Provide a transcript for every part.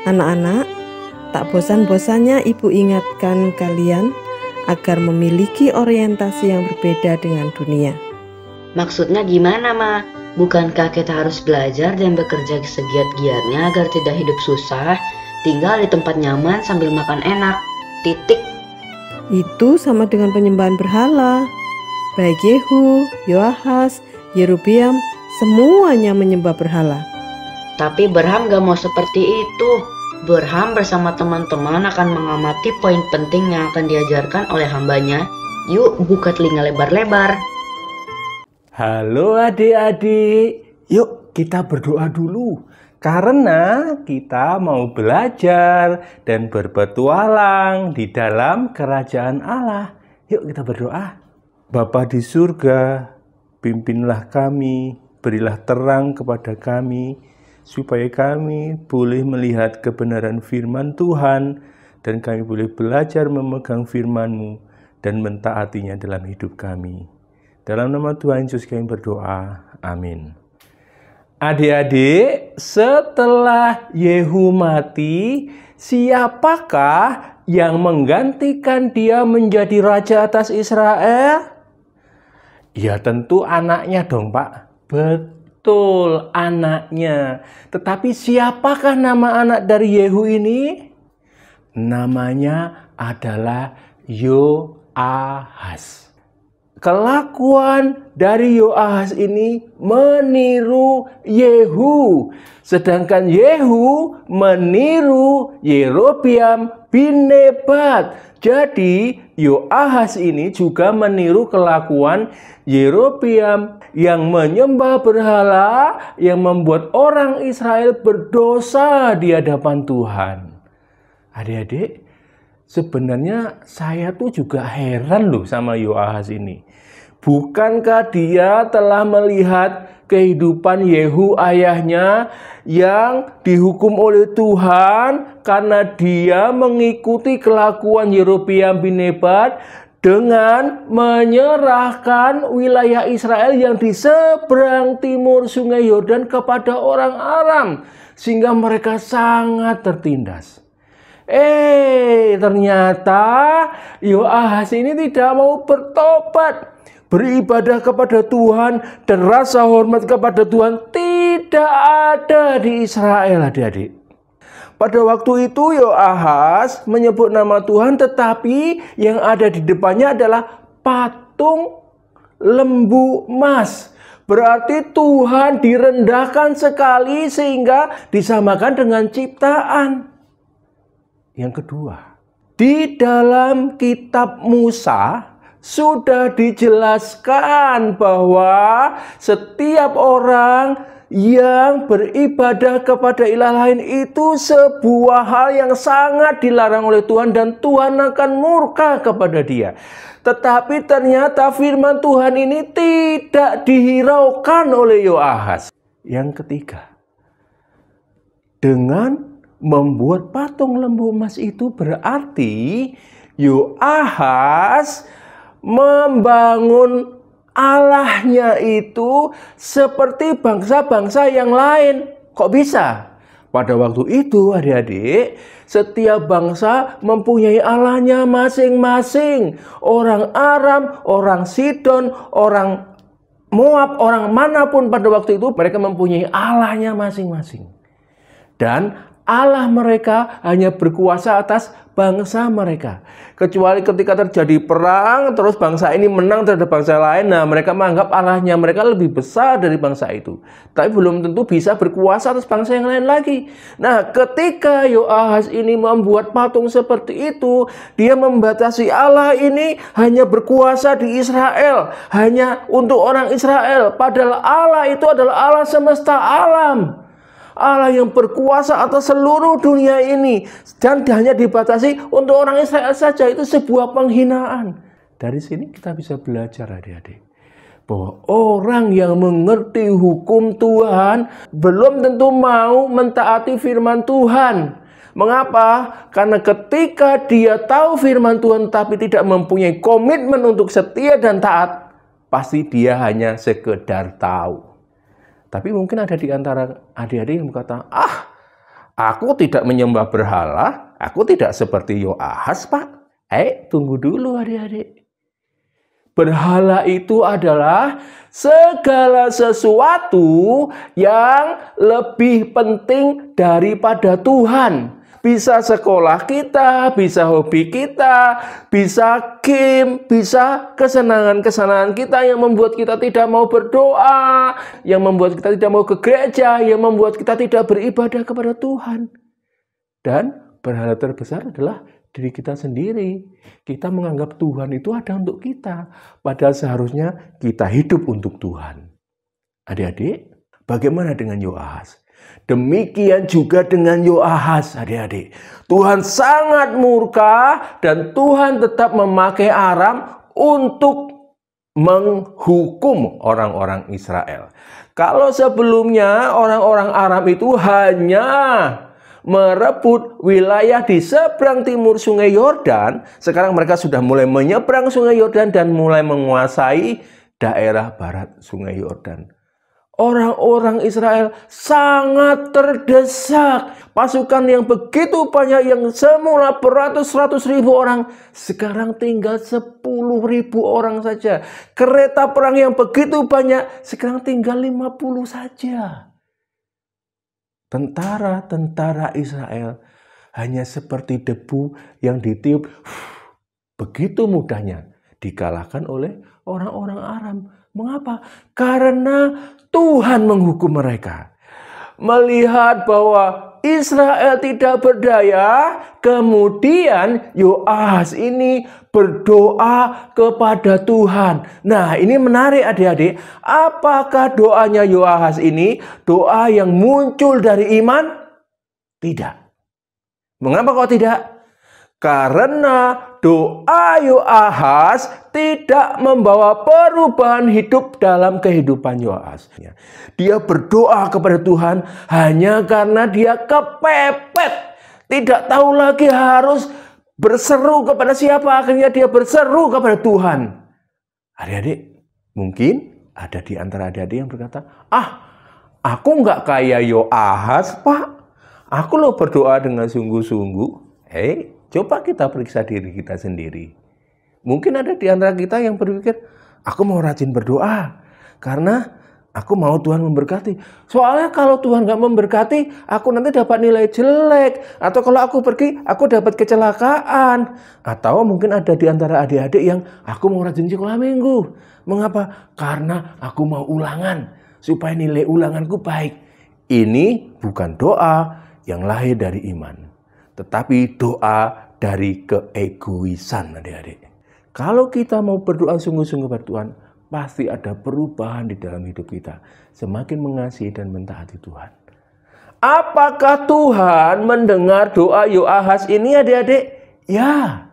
Anak-anak, tak bosan-bosannya Ibu ingatkan kalian agar memiliki orientasi yang berbeda dengan dunia. Maksudnya gimana, Ma? Bukankah kita harus belajar dan bekerja segiat-giatnya agar tidak hidup susah, tinggal di tempat nyaman sambil makan enak? Titik. Itu sama dengan penyembahan berhala. Baik Yehu, Yoahas, Yerobeam, semuanya menyembah berhala. Tapi Berham gak mau seperti itu. Berham bersama teman-teman akan mengamati poin penting yang akan diajarkan oleh hambanya. Yuk buka telinga lebar-lebar. Halo adik-adik, yuk kita berdoa dulu. Karena kita mau belajar dan berpetualang di dalam kerajaan Allah. Yuk kita berdoa. Bapa di surga, pimpinlah kami, berilah terang kepada kami, supaya kami boleh melihat kebenaran firman Tuhan, dan kami boleh belajar memegang firman-Mu dan mentaatinya dalam hidup kami. Dalam nama Tuhan Yesus kami berdoa. Amin. Adik-adik, setelah Yehu mati, siapakah yang menggantikan dia menjadi raja atas Israel? Ya tentu anaknya dong, Pak. Betul, anaknya. Tetapi siapakah nama anak dari Yehu ini? Namanya adalah Yoahas. Kelakuan dari Yoahas ini meniru Yehu. Sedangkan Yehu meniru Yerobeam bin Nebat. Jadi Yoahas ini juga meniru kelakuan Yerobeam yang menyembah berhala, yang membuat orang Israel berdosa di hadapan Tuhan. Adik-adik, sebenarnya saya tuh juga heran loh sama Yoahas ini. Bukankah dia telah melihat kehidupan Yehu ayahnya yang dihukum oleh Tuhan karena dia mengikuti kelakuan Yerobeam bin Nebat dengan menyerahkan wilayah Israel yang di seberang timur sungai Yordan kepada orang Aram, sehingga mereka sangat tertindas. Ternyata Yoahas ini tidak mau bertobat, beribadah kepada Tuhan, dan rasa hormat kepada Tuhan tidak ada di Israel, adik-adik. Pada waktu itu Yoahas menyebut nama Tuhan, tetapi yang ada di depannya adalah patung lembu emas. Berarti Tuhan direndahkan sekali sehingga disamakan dengan ciptaan. Yang kedua, di dalam kitab Musa sudah dijelaskan bahwa setiap orang yang beribadah kepada ilah lain itu sebuah hal yang sangat dilarang oleh Tuhan, dan Tuhan akan murka kepada dia. Tetapi ternyata firman Tuhan ini tidak dihiraukan oleh Yoahas. Yang ketiga, dengan membuat patung lembu emas itu berarti Yoahas membangun Allahnya itu seperti bangsa-bangsa yang lain. Kok bisa? Pada waktu itu adik-adik, setiap bangsa mempunyai Allahnya masing-masing. Orang Aram, orang Sidon, orang Moab, orang manapun pada waktu itu mereka mempunyai Allahnya masing-masing. Dan Allah mereka hanya berkuasa atas bangsa mereka. Kecuali ketika terjadi perang, terus bangsa ini menang terhadap bangsa lain, nah mereka menganggap Allahnya mereka lebih besar dari bangsa itu. Tapi belum tentu bisa berkuasa atas bangsa yang lain lagi. Nah, ketika Yoahas ini membuat patung seperti itu, dia membatasi Allah ini hanya berkuasa di Israel, hanya untuk orang Israel. Padahal Allah itu adalah Allah semesta alam. Allah yang berkuasa atas seluruh dunia ini, dan hanya dibatasi untuk orang Israel saja. Itu sebuah penghinaan. Dari sini kita bisa belajar adik-adik, bahwa orang yang mengerti hukum Tuhan belum tentu mau mentaati firman Tuhan. Mengapa? Karena ketika dia tahu firman Tuhan tapi tidak mempunyai komitmen untuk setia dan taat, pasti dia hanya sekedar tahu. Tapi mungkin ada di antara adik-adik yang berkata, Aku tidak menyembah berhala, aku tidak seperti Yoahas, Pak. Tunggu dulu adik-adik. Berhala itu adalah segala sesuatu yang lebih penting daripada Tuhan. Bisa sekolah kita, bisa hobi kita, bisa game, bisa kesenangan-kesenangan kita yang membuat kita tidak mau berdoa, yang membuat kita tidak mau ke gereja, yang membuat kita tidak beribadah kepada Tuhan. Dan berhala terbesar adalah diri kita sendiri. Kita menganggap Tuhan itu ada untuk kita, padahal seharusnya kita hidup untuk Tuhan. Adik-adik, bagaimana dengan Yoahas? Demikian juga dengan Yoahas, adik-adik. Tuhan sangat murka dan Tuhan tetap memakai Aram untuk menghukum orang-orang Israel. Kalau sebelumnya orang-orang Aram itu hanya merebut wilayah di seberang timur Sungai Yordan, sekarang mereka sudah mulai menyeberang Sungai Yordan dan mulai menguasai daerah barat Sungai Yordan. Orang-orang Israel sangat terdesak. Pasukan yang begitu banyak, yang semula beratus-ratus ribu orang, sekarang tinggal 10.000 orang saja. Kereta perang yang begitu banyak, sekarang tinggal 50 saja. Tentara-tentara Israel hanya seperti debu yang ditiup, begitu mudahnya dikalahkan oleh orang-orang Aram. Mengapa? Karena Tuhan menghukum mereka. Melihat bahwa Israel tidak berdaya, kemudian Yoahas ini berdoa kepada Tuhan. Nah, ini menarik adik-adik. Apakah doanya Yoahas ini doa yang muncul dari iman? Tidak. Mengapa kok tidak? Karena doa Yoahas tidak membawa perubahan hidup dalam kehidupan Yoahas. Dia berdoa kepada Tuhan hanya karena dia kepepet. Tidak tahu lagi harus berseru kepada siapa. Akhirnya dia berseru kepada Tuhan. Adik-adik, mungkin ada di antara adik-adik yang berkata, aku nggak kayak Yoahas, Pak. Aku loh berdoa dengan sungguh-sungguh. Coba kita periksa diri kita sendiri. Mungkin ada di antara kita yang berpikir, aku mau rajin berdoa karena aku mau Tuhan memberkati. Soalnya kalau Tuhan nggak memberkati, aku nanti dapat nilai jelek. Atau kalau aku pergi, aku dapat kecelakaan. Atau mungkin ada di antara adik-adik yang aku mau rajin sekolah minggu. Mengapa? Karena aku mau ulangan supaya nilai ulanganku baik. Ini bukan doa yang lahir dari iman, tetapi doa dari keegoisan, adik-adik. Kalau kita mau berdoa sungguh-sungguh pada Tuhan, pasti ada perubahan di dalam hidup kita. Semakin mengasihi dan mentaati Tuhan. Apakah Tuhan mendengar doa Yoahas ini, adik-adik? Ya,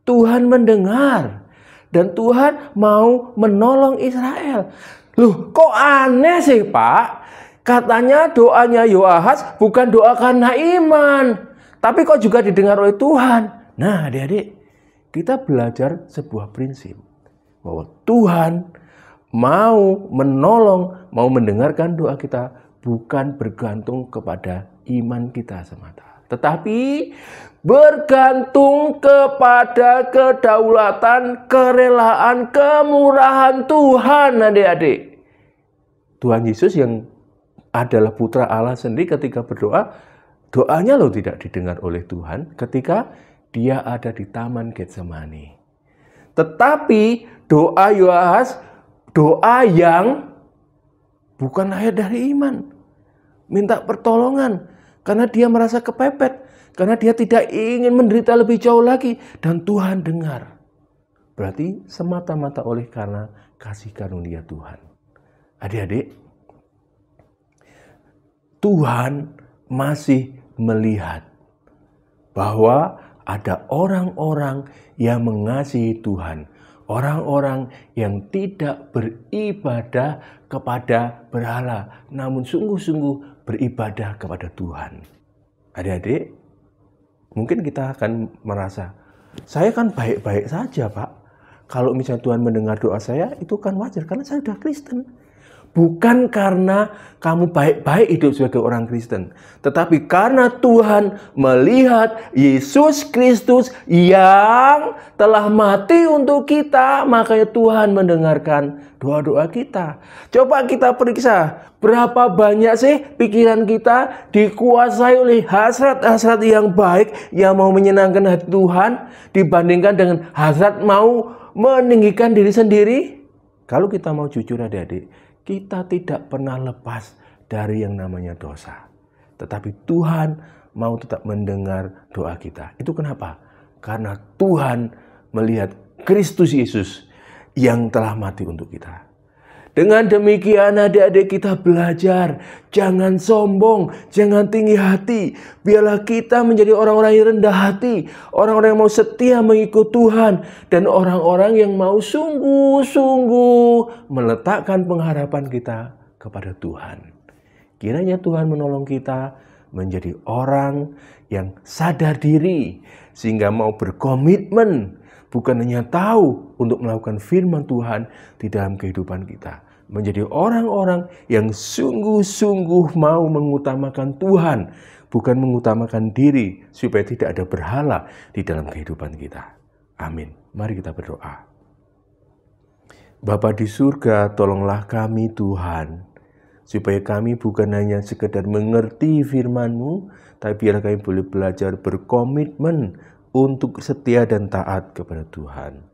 Tuhan mendengar. Dan Tuhan mau menolong Israel. Loh, kok aneh sih, Pak? Katanya doanya Yoahas bukan doa karena iman, tapi kok juga didengar oleh Tuhan. Nah, adik-adik, kita belajar sebuah prinsip bahwa Tuhan mau menolong, mau mendengarkan doa kita bukan bergantung kepada iman kita semata, tetapi bergantung kepada kedaulatan, kerelaan, kemurahan Tuhan, adik-adik. Tuhan Yesus yang adalah putra Allah sendiri ketika berdoa, doanya loh tidak didengar oleh Tuhan ketika dia ada di Taman Getsemani. Tetapi doa Yoahas, doa yang bukan lahir dari iman. Minta pertolongan karena dia merasa kepepet, karena dia tidak ingin menderita lebih jauh lagi, dan Tuhan dengar. Berarti semata-mata oleh karena kasih karunia Tuhan. Adik-adik, Tuhan masih melihat bahwa ada orang-orang yang mengasihi Tuhan, orang-orang yang tidak beribadah kepada berhala, namun sungguh-sungguh beribadah kepada Tuhan. Adik-adik, mungkin kita akan merasa, saya kan baik-baik saja, Pak. Kalau misalnya Tuhan mendengar doa saya, itu kan wajar karena saya sudah Kristen. bukan karena kamu baik-baik hidup sebagai orang Kristen, tetapi karena Tuhan melihat Yesus Kristus yang telah mati untuk kita, makanya Tuhan mendengarkan doa-doa kita. Coba kita periksa, berapa banyak sih pikiran kita dikuasai oleh hasrat-hasrat yang baik, yang mau menyenangkan hati Tuhan, dibandingkan dengan hasrat mau meninggikan diri sendiri? Kalau kita mau jujur adik-adik, kita tidak pernah lepas dari yang namanya dosa. Tetapi Tuhan mau tetap mendengar doa kita. Itu kenapa? Karena Tuhan melihat Kristus Yesus yang telah mati untuk kita. Dengan demikian adik-adik kita belajar, jangan sombong, jangan tinggi hati. Biarlah kita menjadi orang-orang yang rendah hati, orang-orang yang mau setia mengikut Tuhan, dan orang-orang yang mau sungguh-sungguh meletakkan pengharapan kita kepada Tuhan. Kiranya Tuhan menolong kita menjadi orang yang sadar diri, sehingga mau berkomitmen, bukan hanya tahu untuk melakukan firman Tuhan di dalam kehidupan kita. Menjadi orang-orang yang sungguh-sungguh mau mengutamakan Tuhan, bukan mengutamakan diri, supaya tidak ada berhala di dalam kehidupan kita. Amin. Mari kita berdoa. Bapa di surga, tolonglah kami Tuhan, supaya kami bukan hanya sekedar mengerti firman-Mu, tapi biar kami boleh belajar berkomitmen untuk setia dan taat kepada Tuhan.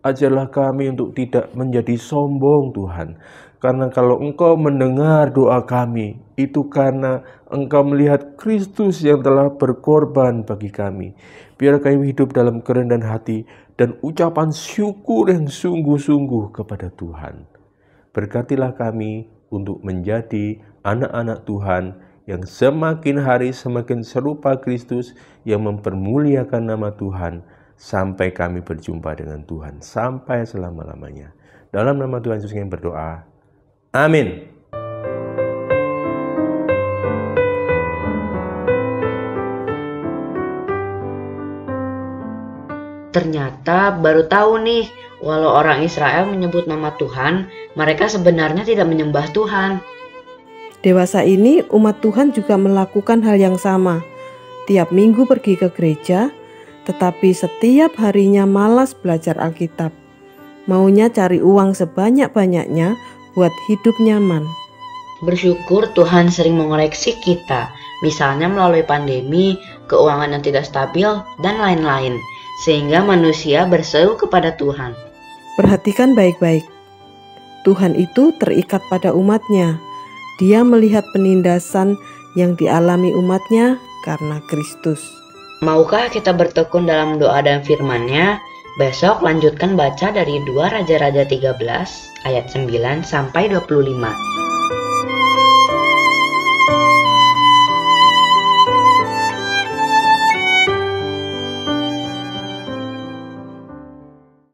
Ajarlah kami untuk tidak menjadi sombong Tuhan. Karena kalau Engkau mendengar doa kami, itu karena Engkau melihat Kristus yang telah berkorban bagi kami. Biar kami hidup dalam kerendahan hati dan ucapan syukur yang sungguh-sungguh kepada Tuhan. Berkatilah kami untuk menjadi anak-anak Tuhan yang semakin hari semakin serupa Kristus, yang mempermuliakan nama Tuhan, sampai kami berjumpa dengan Tuhan sampai selama-lamanya. Dalam nama Tuhan Yesus kami berdoa. Amin. Ternyata baru tahu nih, walau orang Israel menyebut nama Tuhan, mereka sebenarnya tidak menyembah Tuhan. Dewasa ini umat Tuhan juga melakukan hal yang sama. Tiap minggu pergi ke gereja, tetapi setiap harinya malas belajar Alkitab. Maunya cari uang sebanyak-banyaknya buat hidup nyaman. Bersyukur Tuhan sering mengoreksi kita, misalnya melalui pandemi, keuangan yang tidak stabil, dan lain-lain, sehingga manusia berseru kepada Tuhan. Perhatikan baik-baik. Tuhan itu terikat pada umatnya. Dia melihat penindasan yang dialami umatnya karena Kristus. Maukah kita bertekun dalam doa dan firman-Nya? Besok lanjutkan baca dari 2 Raja-Raja 13 ayat 9 sampai 25.